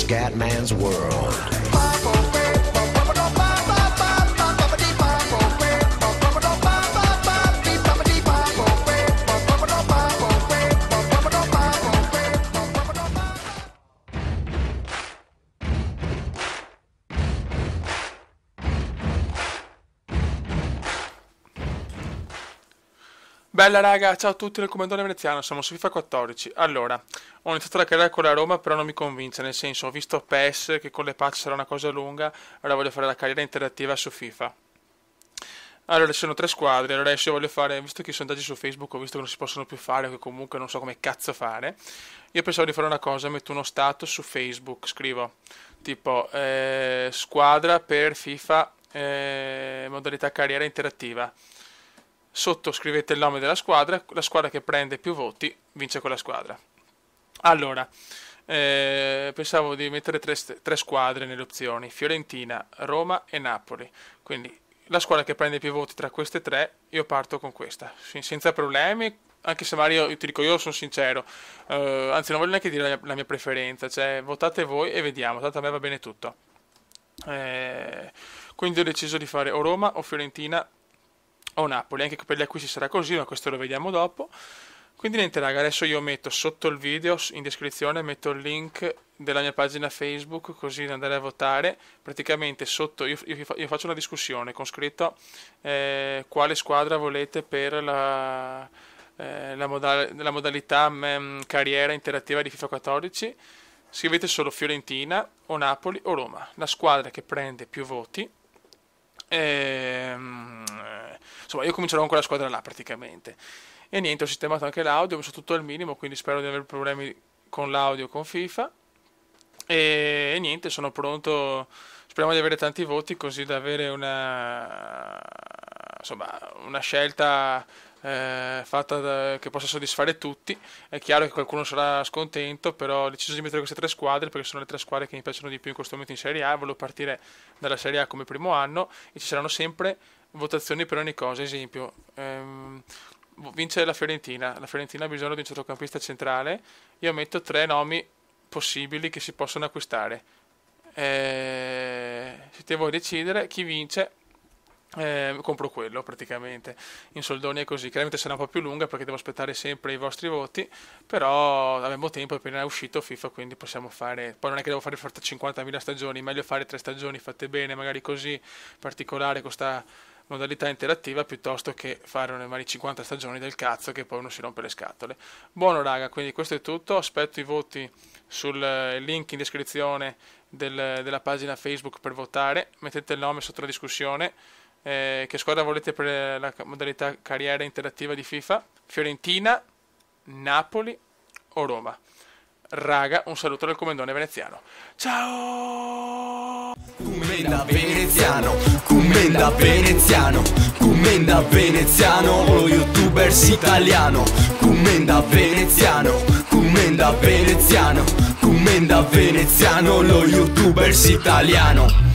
Scatman's World. Bella raga, ciao a tutti del Commendone Veneziano, siamo su FIFA 14. Allora, ho iniziato la carriera con la Roma, però non mi convince, nel senso, ho visto PES che con le patch sarà una cosa lunga, allora voglio fare la carriera interattiva su FIFA. Allora, ci sono tre squadre, allora adesso io voglio fare, visto che i sondaggi su Facebook ho visto che non si possono più fare, o che comunque non so come cazzo fare, io pensavo di fare una cosa, metto uno status su Facebook, scrivo, tipo, squadra per FIFA, modalità carriera interattiva. Sotto scrivete il nome della squadra, la squadra che prende più voti vince quella squadra. Allora, pensavo di mettere tre squadre nelle opzioni, Fiorentina, Roma e Napoli. Quindi la squadra che prende più voti tra queste tre, io parto con questa, senza problemi, anche se Mario, io ti dico, io sono sincero, anzi non voglio neanche dire la mia preferenza, cioè votate voi e vediamo, tanto a me va bene tutto. Quindi ho deciso di fare o Roma o Fiorentina o Napoli, anche per gli acquisti sarà così, ma questo lo vediamo dopo. Quindi niente raga, adesso io metto sotto il video, in descrizione, metto il link della mia pagina Facebook, così da andare a votare. Praticamente sotto io faccio una discussione con scritto quale squadra volete per la modalità carriera interattiva di FIFA 14. Scrivete solo Fiorentina o Napoli o Roma, la squadra che prende più voti. Insomma, io comincerò con quella squadra là praticamente. E niente, ho sistemato anche l'audio, ho messo tutto al minimo, quindi spero di non avere problemi con l'audio con FIFA. E niente, sono pronto. Speriamo di avere tanti voti così da avere una scelta fatta che possa soddisfare tutti. È chiaro che qualcuno sarà scontento, però ho deciso di mettere queste tre squadre perché sono le tre squadre che mi piacciono di più in questo momento in Serie A. Volevo partire dalla Serie A come primo anno e ci saranno sempre votazioni per ogni cosa. Esempio, vince la Fiorentina ha bisogno di un centrocampista centrale, io metto tre nomi possibili che si possono acquistare. Siete voi a decidere chi vince. Compro quello praticamente in soldoni è così, chiaramente sarà un po' più lunga perché devo aspettare sempre i vostri voti, però abbiamo tempo, appena è uscito FIFA, quindi possiamo fare, poi non è che devo fare 50.000 stagioni, meglio fare 3 stagioni fatte bene, magari così particolare con sta modalità interattiva, piuttosto che fare magari 50 stagioni del cazzo che poi uno si rompe le scatole. Buono raga, quindi questo è tutto, aspetto i voti sul link in descrizione della pagina Facebook per votare, mettete il nome sotto la discussione. Che squadra volete per la modalità carriera interattiva di FIFA? Fiorentina, Napoli o Roma? Raga, un saluto dal Commendone Veneziano. Ciao! Commenda Veneziano, commenda Veneziano, commenda Veneziano, lo youtubers italiano. Commenda Veneziano, commenda Veneziano, commenda Veneziano, lo youtubers italiano.